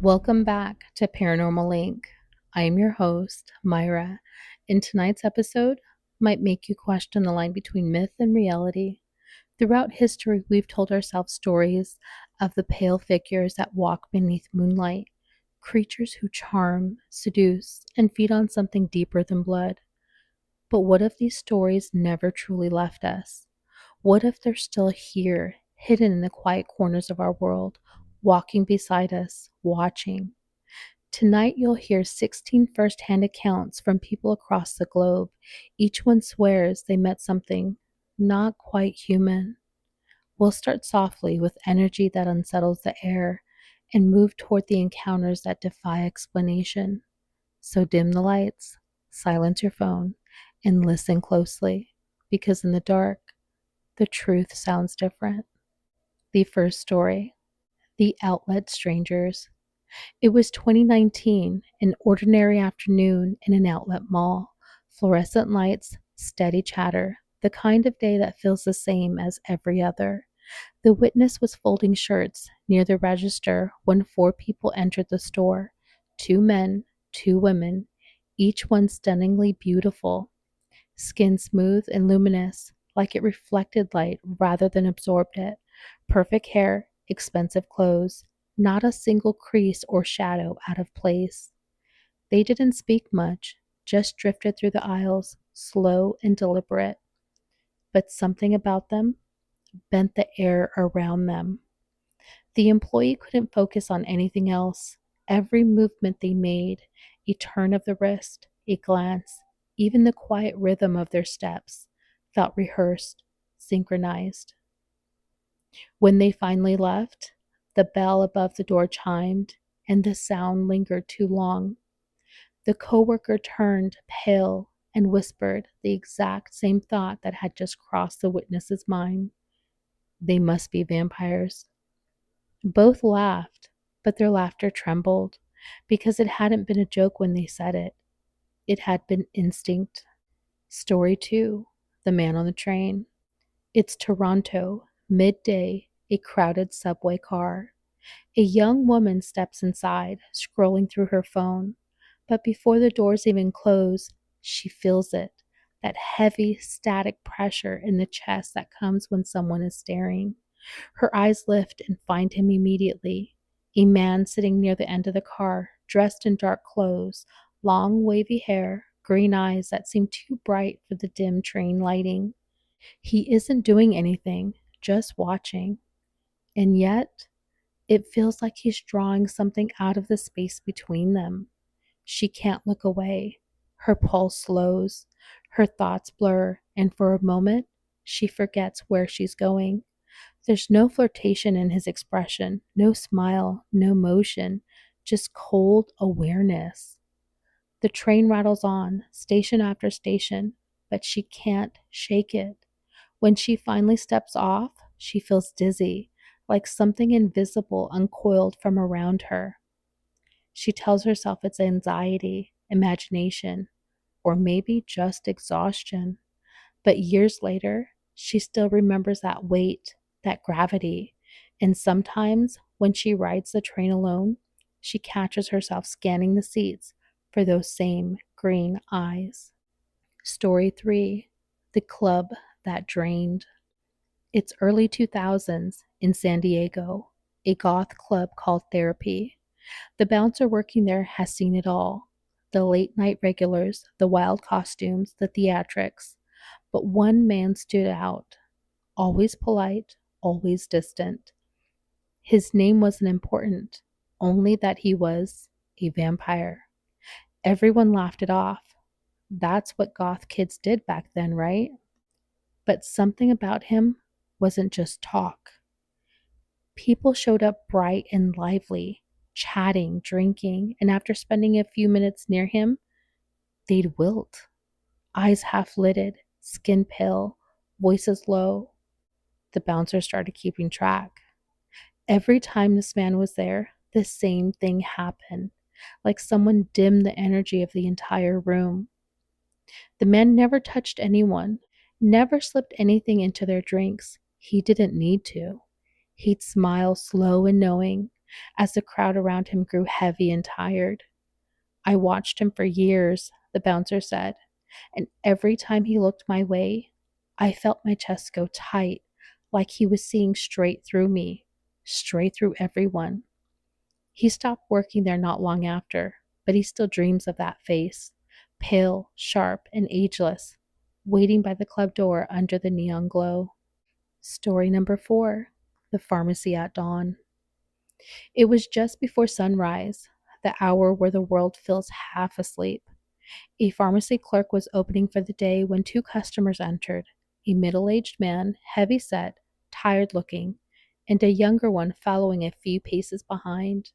Welcome back to ParanormalLink. I am your host, Myra, and tonight's episode might make you question the line between myth and reality. Throughout history, we've told ourselves stories of the pale figures that walk beneath moonlight, creatures who charm, seduce, and feed on something deeper than blood. But what if these stories never truly left us? What if they're still here, hidden in the quiet corners of our world, walking beside us, watching? Tonight, you'll hear 16 first-hand accounts from people across the globe. Each one swears they met something not quite human. We'll start softly with energy that unsettles the air and move toward the encounters that defy explanation. So dim the lights, silence your phone, and listen closely, because in the dark, the truth sounds different. The first story: The Outlet Strangers. It was 2019, an ordinary afternoon in an outlet mall. Fluorescent lights, steady chatter, the kind of day that feels the same as every other. The witness was folding shirts near the register when four people entered the store: two men, two women, each one stunningly beautiful, skin smooth and luminous, like it reflected light rather than absorbed it. Perfect hair, expensive clothes, not a single crease or shadow out of place. They didn't speak much, just drifted through the aisles, slow and deliberate. But something about them bent the air around them. The employee couldn't focus on anything else. Every movement they made, a turn of the wrist, a glance, even the quiet rhythm of their steps, felt rehearsed, synchronized. When they finally left, the bell above the door chimed, and the sound lingered too long. The coworker turned pale and whispered the exact same thought that had just crossed the witness's mind. They must be vampires. Both laughed, but their laughter trembled, because it hadn't been a joke when they said it. It had been instinct. Story 2: The Man on the Train. It's Toronto, midday, a crowded subway car. A young woman steps inside, scrolling through her phone. But before the doors even close, she feels it, that heavy, static pressure in the chest that comes when someone is staring. Her eyes lift and find him immediately. A man sitting near the end of the car, dressed in dark clothes, long wavy hair, green eyes that seem too bright for the dim train lighting. He isn't doing anything, just watching. And yet, it feels like he's drawing something out of the space between them. She can't look away. Her pulse slows, her thoughts blur, and for a moment, she forgets where she's going. There's no flirtation in his expression, no smile, no motion, just cold awareness. The train rattles on, station after station, but she can't shake it. When she finally steps off, she feels dizzy, like something invisible uncoiled from around her. She tells herself it's anxiety, imagination, or maybe just exhaustion. But years later, she still remembers that weight, that gravity. And sometimes, when she rides the train alone, she catches herself scanning the seats for those same green eyes. Story 3: The Club That Drained. It's early 2000s in San Diego, a goth club called Therapy. The bouncer working there has seen it all: the late night regulars, the wild costumes, the theatrics. But one man stood out, always polite, always distant. His name wasn't important, only that he was a vampire. Everyone laughed it off. That's what goth kids did back then, right? But something about him wasn't just talk. People showed up bright and lively, chatting, drinking, and after spending a few minutes near him, they'd wilt, eyes half lidded, skin pale, voices low. The bouncer started keeping track. Every time this man was there, the same thing happened, like someone dimmed the energy of the entire room. The man never touched anyone, never slipped anything into their drinks. He didn't need to. He'd smile slow and knowing, as the crowd around him grew heavy and tired. I watched him for years, the bouncer said, and every time he looked my way, I felt my chest go tight, like he was seeing straight through me, straight through everyone. He stopped working there not long after, but he still dreams of that face, pale, sharp, and ageless, waiting by the club door under the neon glow. Story number 4: The Pharmacy at Dawn. It was just before sunrise, the hour where the world feels half asleep. A pharmacy clerk was opening for the day when 2 customers entered: a middle aged man, heavy set, tired looking, and a younger one following a few paces behind.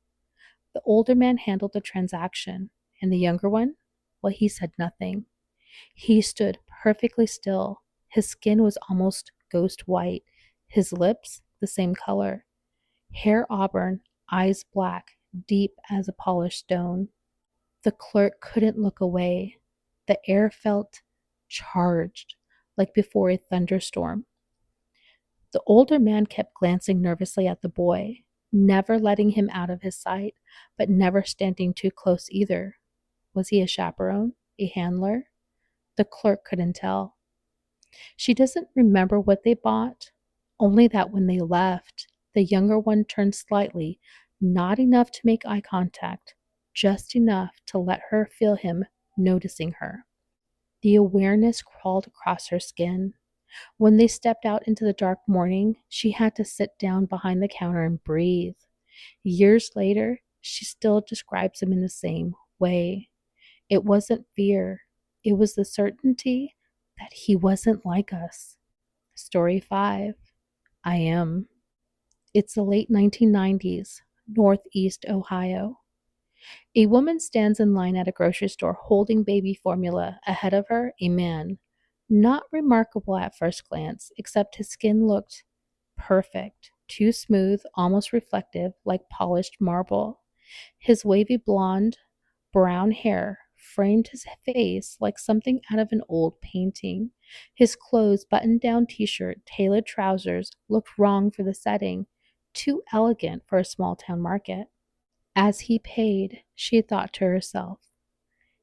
The older man handled the transaction, and the younger one, well, he said nothing. He stood perfectly still. His skin was almost ghost white, his lips the same color. Hair auburn, eyes black, deep as a polished stone. The clerk couldn't look away. The air felt charged, like before a thunderstorm. The older man kept glancing nervously at the boy, never letting him out of his sight, but never standing too close either. Was he a chaperone? A handler? The clerk couldn't tell. She doesn't remember what they bought, only that when they left, the younger one turned slightly, not enough to make eye contact, just enough to let her feel him noticing her. The awareness crawled across her skin. When they stepped out into the dark morning, she had to sit down behind the counter and breathe. Years later, she still describes him in the same way. It wasn't fear, it was the certainty that he wasn't like us. Story 5: I Am. It's the late 1990s, Northeast Ohio. A woman stands in line at a grocery store holding baby formula. Ahead of her, a man. Not remarkable at first glance, except his skin looked perfect, too smooth, almost reflective, like polished marble. His wavy blonde, brown hair framed his face like something out of an old painting. His clothes, button down t shirt, tailored trousers, looked wrong for the setting, too elegant for a small town market. As he paid, she thought to herself,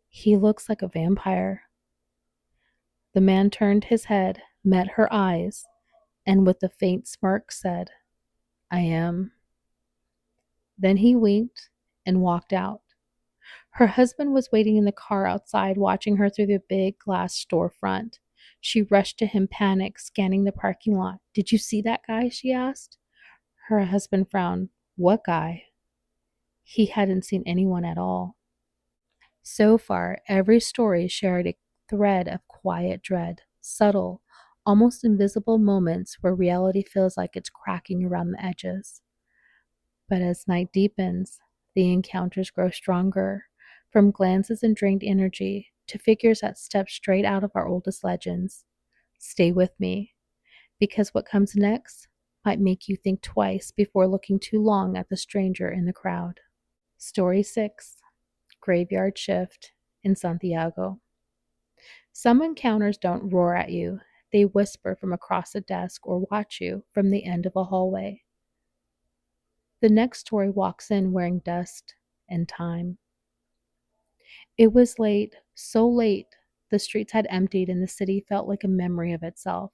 he looks like a vampire. The man turned his head, met her eyes, and with a faint smirk said, I am. Then he winked and walked out. Her husband was waiting in the car outside, watching her through the big glass storefront. She rushed to him, panicked, scanning the parking lot. Did you see that guy? She asked. Her husband frowned. What guy? He hadn't seen anyone at all. So far, every story shared a thread of quiet dread, subtle, almost invisible moments where reality feels like it's cracking around the edges. But as night deepens, the encounters grow stronger, from glances and drained energy to figures that step straight out of our oldest legends. Stay with me, because what comes next might make you think twice before looking too long at the stranger in the crowd. Story 6: Graveyard Shift in Santiago. Some encounters don't roar at you, they whisper from across a desk or watch you from the end of a hallway. The next story walks in wearing dust and time. It was late, so late, the streets had emptied and the city felt like a memory of itself.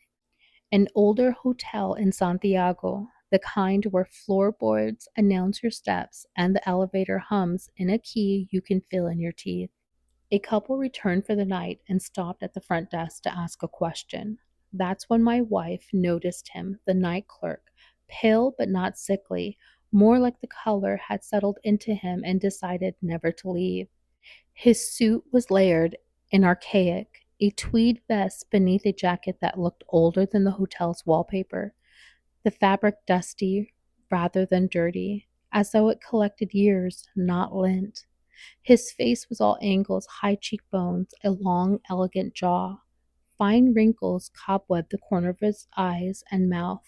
An older hotel in Santiago, the kind where floorboards announce your steps and the elevator hums in a key you can feel in your teeth. A couple returned for the night and stopped at the front desk to ask a question. That's when my wife noticed him, the night clerk, pale but not sickly, more like the color had settled into him and decided never to leave. His suit was layered and archaic, a tweed vest beneath a jacket that looked older than the hotel's wallpaper, the fabric dusty rather than dirty, as though it collected years, not lint. His face was all angles, high cheekbones, a long, elegant jaw. Fine wrinkles cobwebbed the corner of his eyes and mouth,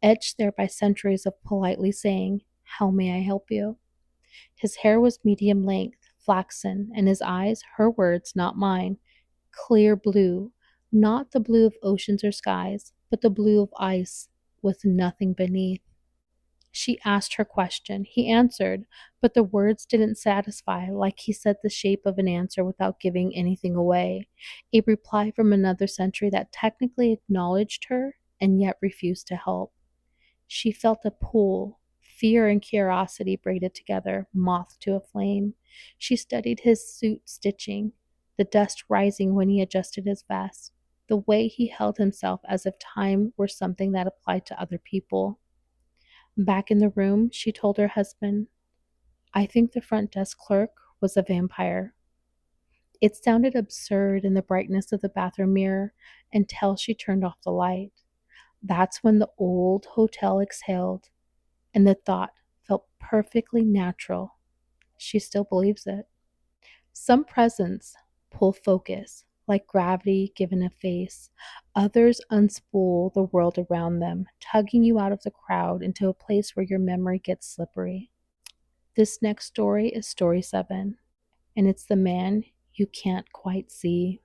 etched there by centuries of politely saying, How may I help you? His hair was medium length, flaxen, and his eyes, her words, not mine, clear blue, not the blue of oceans or skies, but the blue of ice with nothing beneath. She asked her question. He answered, but the words didn't satisfy, like he said the shape of an answer without giving anything away. A reply from another century that technically acknowledged her and yet refused to help. She felt a pull. Fear and curiosity braided together, moth to a flame. She studied his suit stitching, the dust rising when he adjusted his vest, the way he held himself as if time were something that applied to other people. Back in the room, she told her husband, I think the front desk clerk was a vampire. It sounded absurd in the brightness of the bathroom mirror until she turned off the light. That's when the old hotel exhaled, and the thought felt perfectly natural. She still believes it. Some presents pull focus, like gravity given a face. Others unspool the world around them, tugging you out of the crowd into a place where your memory gets slippery. This next story is story 7, and it's the man you can't quite see.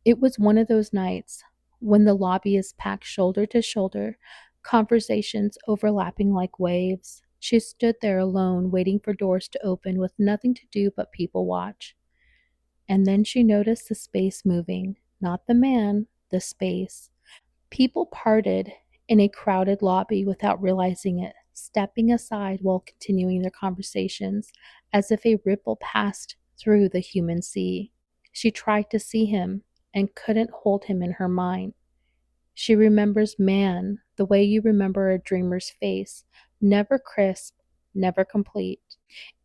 It was one of those nights when the lobby is packed shoulder to shoulder, conversations overlapping like waves. She stood there alone, waiting for doors to open with nothing to do but people watch. And then she noticed the space moving, not the man, the space. People parted in a crowded lobby without realizing it, stepping aside while continuing their conversations, as if a ripple passed through the human sea. She tried to see him and couldn't hold him in her mind. She remembers man the way you remember a dreamer's face, never crisp, never complete.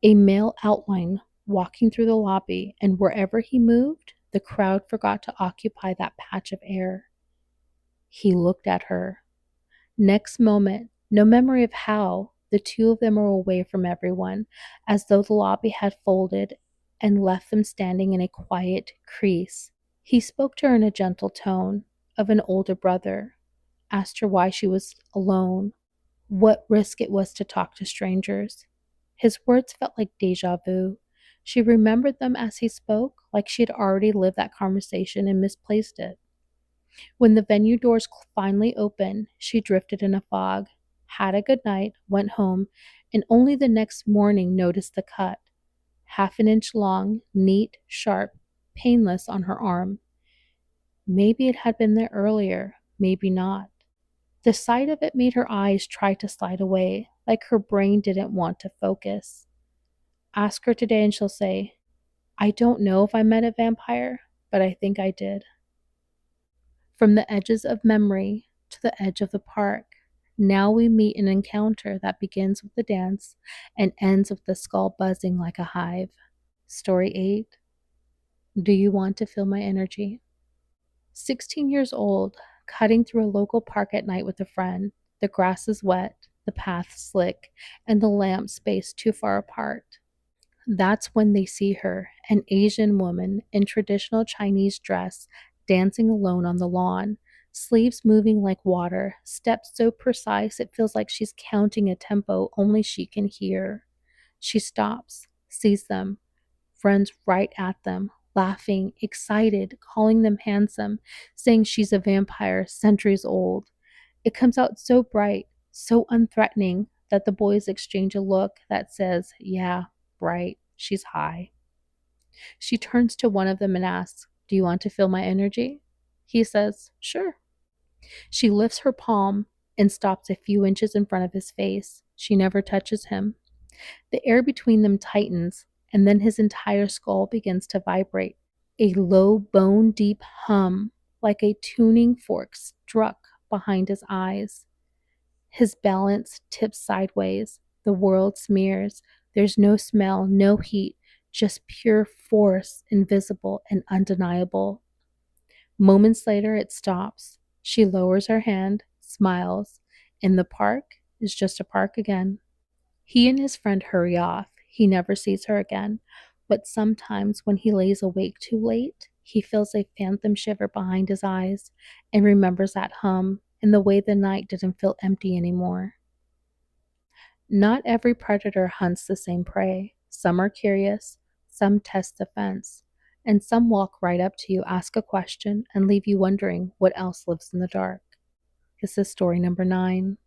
A male outline walking through the lobby, and wherever he moved, the crowd forgot to occupy that patch of air. He looked at her. Next moment, no memory of how, the two of them were away from everyone, as though the lobby had folded and left them standing in a quiet crease. He spoke to her in a gentle tone, of an older brother, asked her why she was alone, what risk it was to talk to strangers. His words felt like deja vu. She remembered them as he spoke, like she had already lived that conversation and misplaced it. When the venue doors finally opened, she drifted in a fog, had a good night, went home, and only the next morning noticed the cut, half an inch long, neat, sharp, painless on her arm. Maybe it had been there earlier, maybe not. The sight of it made her eyes try to slide away, like her brain didn't want to focus. Ask her today and she'll say, I don't know if I met a vampire, but I think I did. From the edges of memory to the edge of the park, now we meet an encounter that begins with the dance and ends with the skull buzzing like a hive. Story 8. Do you want to feel my energy? 16 years old, cutting through a local park at night with a friend. The grass is wet, the path slick, and the lamps spaced too far apart. That's when they see her, an Asian woman in traditional Chinese dress, dancing alone on the lawn, sleeves moving like water, steps so precise it feels like she's counting a tempo only she can hear. She stops, sees them, runs right at them, laughing, excited, calling them handsome, saying she's a vampire centuries old. It comes out so bright, so unthreatening, that the boys exchange a look that says, yeah, right, she's high. She turns to one of them and asks, do you want to feel my energy? He says, sure. She lifts her palm and stops a few inches in front of his face. She never touches him. The air between them tightens, and then his entire skull begins to vibrate. A low, bone-deep hum, like a tuning fork struck behind his eyes. His balance tips sideways. The world smears. There's no smell, no heat, just pure force, invisible and undeniable. Moments later, it stops. She lowers her hand, smiles, and the park is just a park again. He and his friend hurry off. He never sees her again. But sometimes when he lays awake too late, he feels a phantom shiver behind his eyes and remembers that hum and the way the night didn't feel empty anymore. Not every predator hunts the same prey. Some are curious, some test the fence, and some walk right up to you, ask a question, and leave you wondering what else lives in the dark. This is story number 9.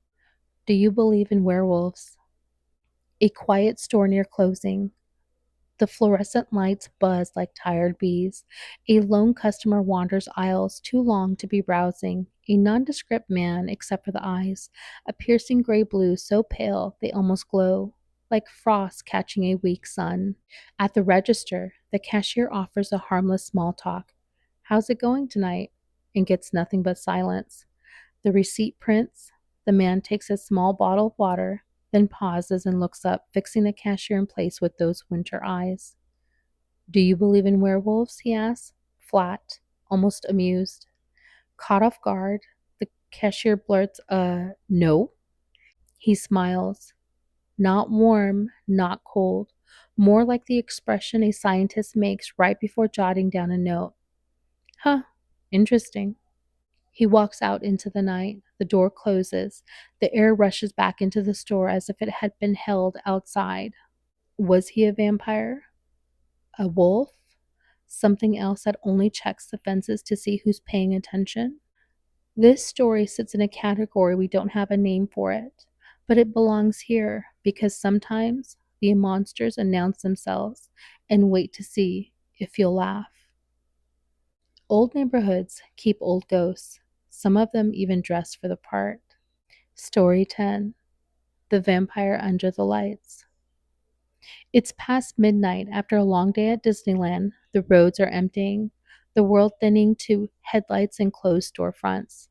Do you believe in werewolves? A quiet store near closing. The fluorescent lights buzz like tired bees. A lone customer wanders aisles too long to be browsing. A nondescript man, except for the eyes, a piercing gray blue so pale they almost glow, like frost catching a weak sun. At the register, the cashier offers a harmless small talk. How's it going tonight? And gets nothing but silence. The receipt prints. The man takes a small bottle of water, then pauses and looks up, fixing the cashier in place with those winter eyes. Do you believe in werewolves? He asks, flat, almost amused. Caught off guard, the cashier blurts, no. He smiles. Not warm, not cold, more like the expression a scientist makes right before jotting down a note. Huh, interesting. He walks out into the night. The door closes. The air rushes back into the store as if it had been held outside. Was he a vampire? A wolf? Something else that only checks the fences to see who's paying attention? This story sits in a category we don't have a name for it, but it belongs here because sometimes the monsters announce themselves and wait to see if you'll laugh. Old neighborhoods keep old ghosts, some of them even dressed for the part. Story 10. The Vampire Under the Lights. It's past midnight after a long day at Disneyland. The roads are emptying, the world thinning to headlights and closed storefronts.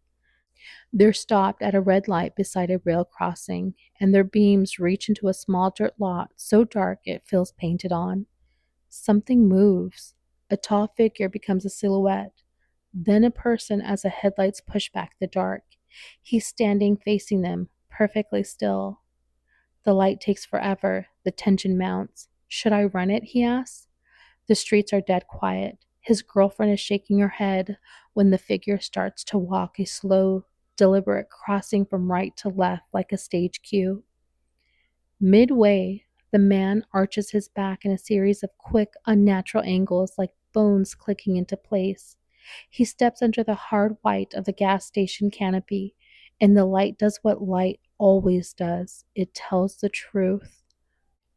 They're stopped at a red light beside a rail crossing, and their beams reach into a small dirt lot so dark it feels painted on. Something moves. A tall figure becomes a silhouette, then a person as the headlights push back the dark. He's standing facing them, perfectly still. The light takes forever. The tension mounts. Should I run it? He asks. The streets are dead quiet. His girlfriend is shaking her head when the figure starts to walk, a slow, deliberate crossing from right to left like a stage cue. Midway, the man arches his back in a series of quick, unnatural angles like bones clicking into place. He steps under the hard white of the gas station canopy, and the light does what light always does. It tells the truth.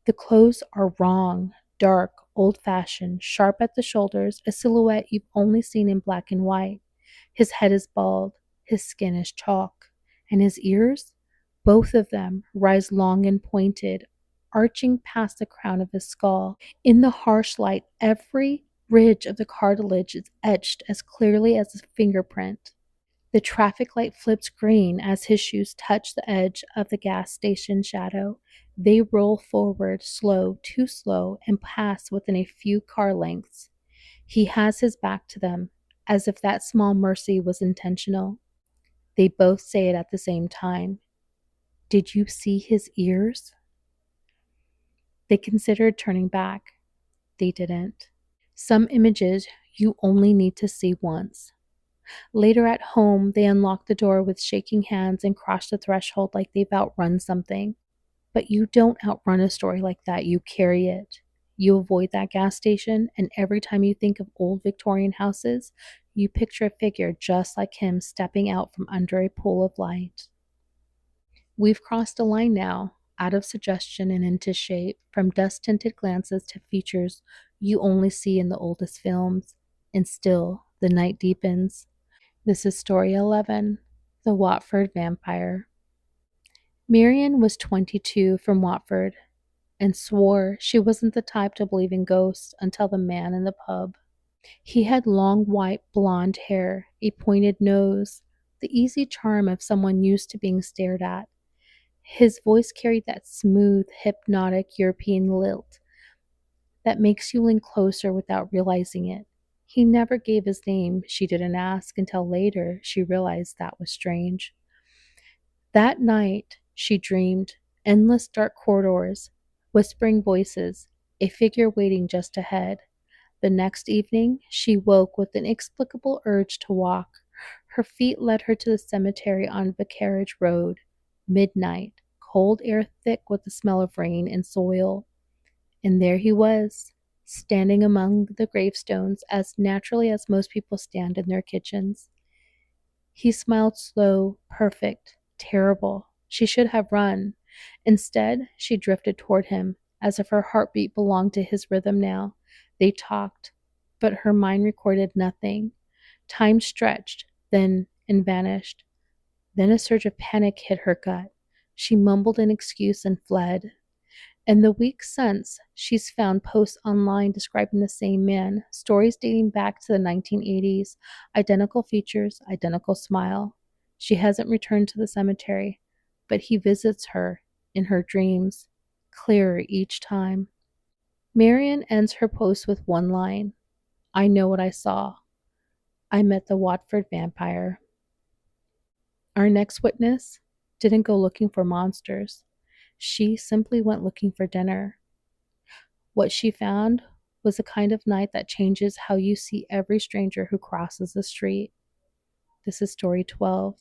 The clothes are wrong, dark, old-fashioned, sharp at the shoulders, a silhouette you've only seen in black and white. His head is bald, his skin is chalk, and his ears, both of them, rise long and pointed, arching past the crown of his skull. In the harsh light, every ridge of the cartilage is etched as clearly as a fingerprint. The traffic light flips green as his shoes touch the edge of the gas station shadow. They roll forward, slow, too slow, and pass within a few car lengths. He has his back to them, as if that small mercy was intentional. They both say it at the same time. Did you see his ears? They considered turning back. They didn't. Some images you only need to see once. Later at home, they unlock the door with shaking hands and cross the threshold like they've outrun something. But you don't outrun a story like that, you carry it. You avoid that gas station, and every time you think of old Victorian houses, you picture a figure just like him stepping out from under a pool of light. We've crossed a line now, out of suggestion and into shape, from dust-tinted glances to features you only see in the oldest films. And still, the night deepens. This is story 11, The Watford Vampire. Marion was 22 from Watford and swore she wasn't the type to believe in ghosts until the man in the pub. He had long white blonde hair, a pointed nose, the easy charm of someone used to being stared at. His voice carried that smooth, hypnotic European lilt that makes you lean closer without realizing it. He never gave his name. She didn't ask until later she realized that was strange. That night, she dreamed endless dark corridors, whispering voices, a figure waiting just ahead. The next evening, she woke with an inexplicable urge to walk. Her feet led her to the cemetery on Vicarage Road. Midnight, cold air thick with the smell of rain and soil. And there he was, standing among the gravestones as naturally as most people stand in their kitchens. He smiled slow, perfect, terrible. She should have run. Instead, she drifted toward him, as if her heartbeat belonged to his rhythm now. They talked, but her mind recorded nothing. Time stretched, then and vanished. Then a surge of panic hit her gut. She mumbled an excuse and fled. In the weeks since, she's found posts online describing the same man, stories dating back to the 1980s, identical features, identical smile. She hasn't returned to the cemetery, but he visits her in her dreams, clearer each time. Marian ends her post with one line: I know what I saw. I met the Watford vampire. Our next witness didn't go looking for monsters. She simply went looking for dinner. What she found was a kind of night that changes how you see every stranger who crosses the street. This is story 12,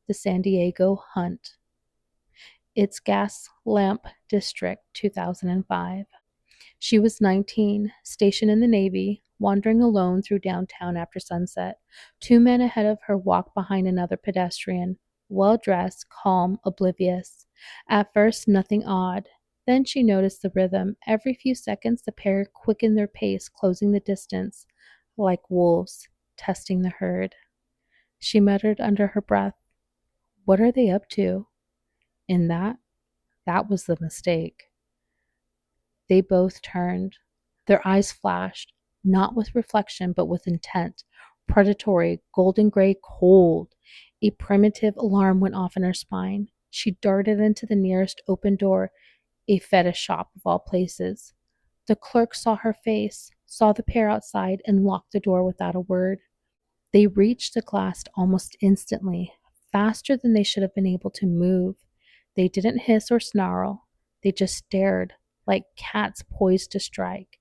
the San Diego Hunt. It's Gas Lamp District, 2005. She was 19, stationed in the Navy, wandering alone through downtown after sunset. Two men ahead of her walked behind another pedestrian, well-dressed, calm, oblivious. At first, nothing odd. Then she noticed the rhythm. Every few seconds, the pair quickened their pace, closing the distance, like wolves, testing the herd. She muttered under her breath, "What are they up to?" And that was the mistake. They both turned. Their eyes flashed, not with reflection, but with intent. Predatory, golden gray, cold. A primitive alarm went off in her spine. She darted into the nearest open door, a fetish shop of all places. The clerk saw her face, saw the pair outside, and locked the door without a word. They reached the glass almost instantly, faster than they should have been able to move. They didn't hiss or snarl. They just stared, like cats poised to strike.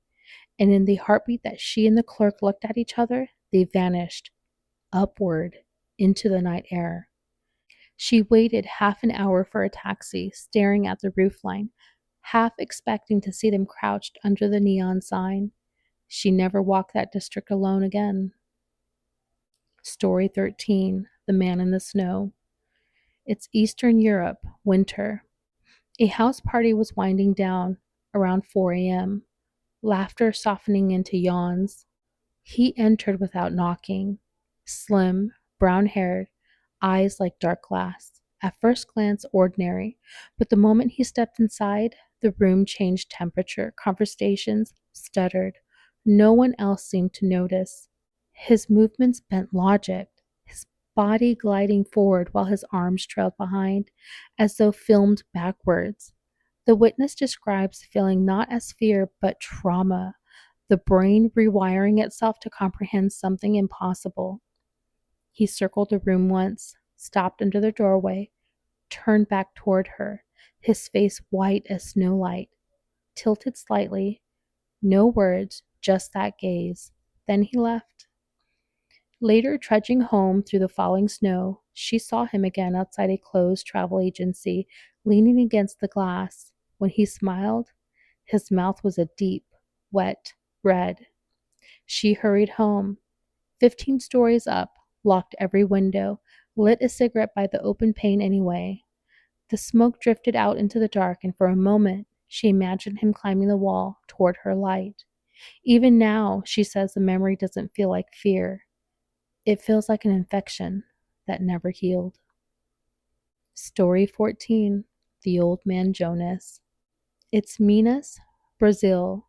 And in the heartbeat that she and the clerk looked at each other, they vanished, upward, into the night air. She waited half an hour for a taxi, staring at the roofline, half expecting to see them crouched under the neon sign. She never walked that district alone again. Story 13, The Man in the Snow. It's Eastern Europe, winter. A house party was winding down around 4 a.m., laughter softening into yawns. He entered without knocking, slim, brown-haired, eyes like dark glass. At first glance, ordinary, but the moment he stepped inside, the room changed temperature. Conversations stuttered. No one else seemed to notice. His movements bent logic, his body gliding forward while his arms trailed behind, as though filmed backwards. The witness describes feeling not as fear, but trauma, the brain rewiring itself to comprehend something impossible. He circled the room once, stopped under the doorway, turned back toward her, his face white as snowlight, tilted slightly. No words, just that gaze. Then he left. Later, trudging home through the falling snow, she saw him again outside a closed travel agency, leaning against the glass. When he smiled, his mouth was a deep, wet red. She hurried home. 15 stories up, locked every window, lit a cigarette by the open pane anyway. The smoke drifted out into the dark, and for a moment, she imagined him climbing the wall toward her light. Even now, she says the memory doesn't feel like fear. It feels like an infection that never healed. Story 14, The Old Man Jonas. It's Minas, Brazil.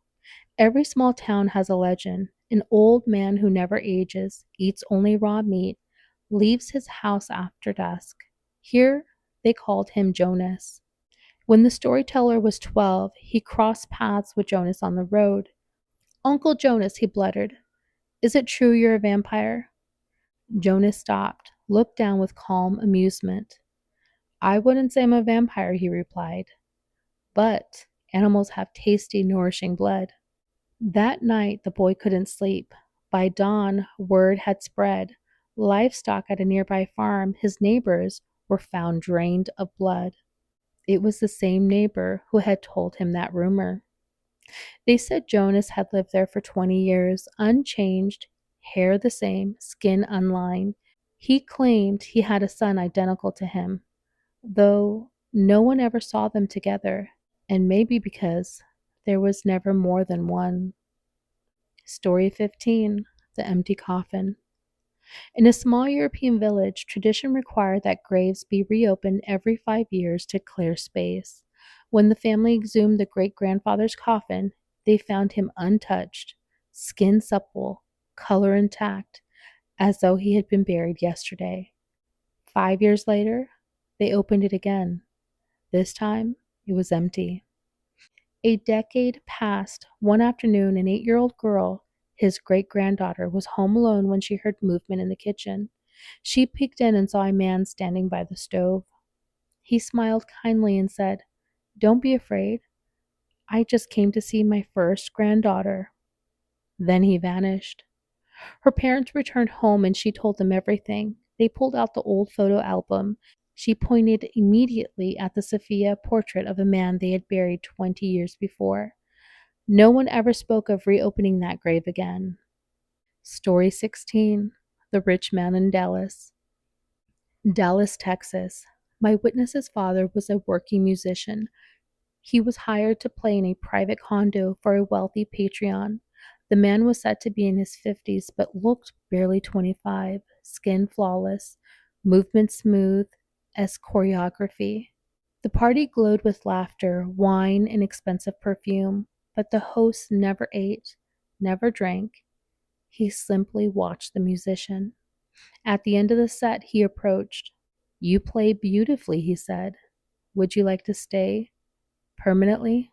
Every small town has a legend. An old man who never ages, eats only raw meat, leaves his house after dusk. Here, they called him Jonas. When the storyteller was 12, he crossed paths with Jonas on the road. "Uncle Jonas," he bluttered, "is it true you're a vampire?" Jonas stopped, looked down with calm amusement. "I wouldn't say I'm a vampire," he replied, "but animals have tasty, nourishing blood." That night, the boy couldn't sleep. By dawn, word had spread. Livestock at a nearby farm, his neighbors, were found drained of blood. It was the same neighbor who had told him that rumor. They said Jonas had lived there for 20 years, unchanged, hair the same, skin unlined. He claimed he had a son identical to him, though No one ever saw them together, and maybe because there was never more than one. Story 15: The Empty Coffin. In a small European village, tradition required that graves be reopened every 5 years to clear space. When the family exhumed the great grandfather's coffin, they found him untouched, skin supple, color intact, as though he had been buried yesterday. 5 years later, they opened it again. This time, it was empty. A decade passed. One afternoon, an 8-year-old girl, his great granddaughter, was home alone when she heard movement in the kitchen. She peeked in and saw a man standing by the stove. He smiled kindly and said, "Don't be afraid. I just came to see my first granddaughter." Then he vanished. Her parents returned home and she told them everything. They pulled out the old photo album. She pointed immediately at the Sophia portrait of a man they had buried 20 years before. No one ever spoke of reopening that grave again. Story 16: The Rich Man in Dallas. Dallas, Texas. My witness's father was a working musician. He was hired to play in a private condo for a wealthy patron. The man was said to be in his 50s but looked barely 25, skin flawless, movement smooth as choreography. The party glowed with laughter, wine, and expensive perfume, but the host never ate, never drank. He simply watched the musician. At the end of the set, he approached. "You play beautifully," he said. "Would you like to stay permanently?"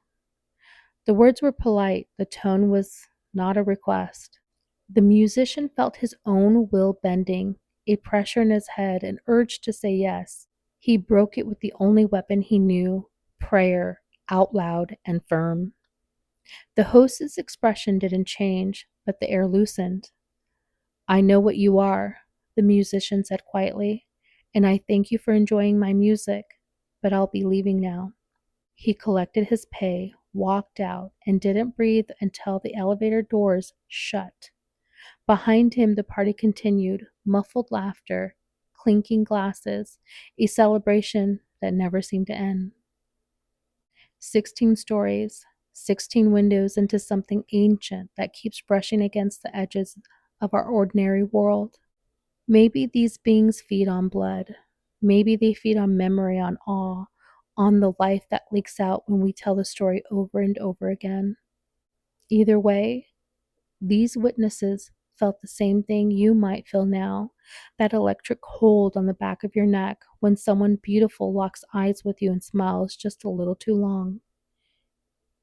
The words were polite, the tone was not a request. The musician felt his own will bending, a pressure in his head, an urge to say yes. He broke it with the only weapon he knew: prayer, out loud and firm. The host's expression didn't change, but the air loosened. "I know what you are," the musician said quietly, "and I thank you for enjoying my music, but I'll be leaving now." He collected his pay, walked out, and didn't breathe until the elevator doors shut. Behind him, the party continued, muffled laughter, clinking glasses, a celebration that never seemed to end. 16 stories, 16 windows into something ancient that keeps brushing against the edges of our ordinary world. Maybe these beings feed on blood. Maybe they feed on memory, on awe, on the life that leaks out when we tell the story over and over again. Either way, these witnesses felt the same thing you might feel now, that electric hold on the back of your neck when someone beautiful locks eyes with you and smiles just a little too long.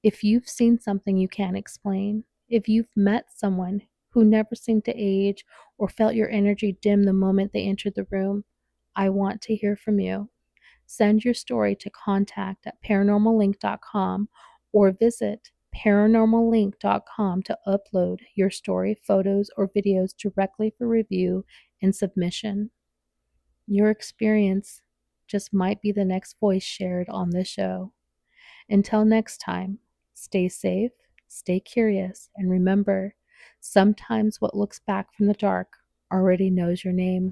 If you've seen something you can't explain, if you've met someone who never seemed to age or felt your energy dim the moment they entered the room, I want to hear from you. Send your story to contact@paranormallink.com or visit paranormallink.com to upload your story, photos, or videos directly for review and submission. Your experience just might be the next voice shared on this show. Until next time, stay safe, stay curious, and remember, sometimes what looks back from the dark already knows your name.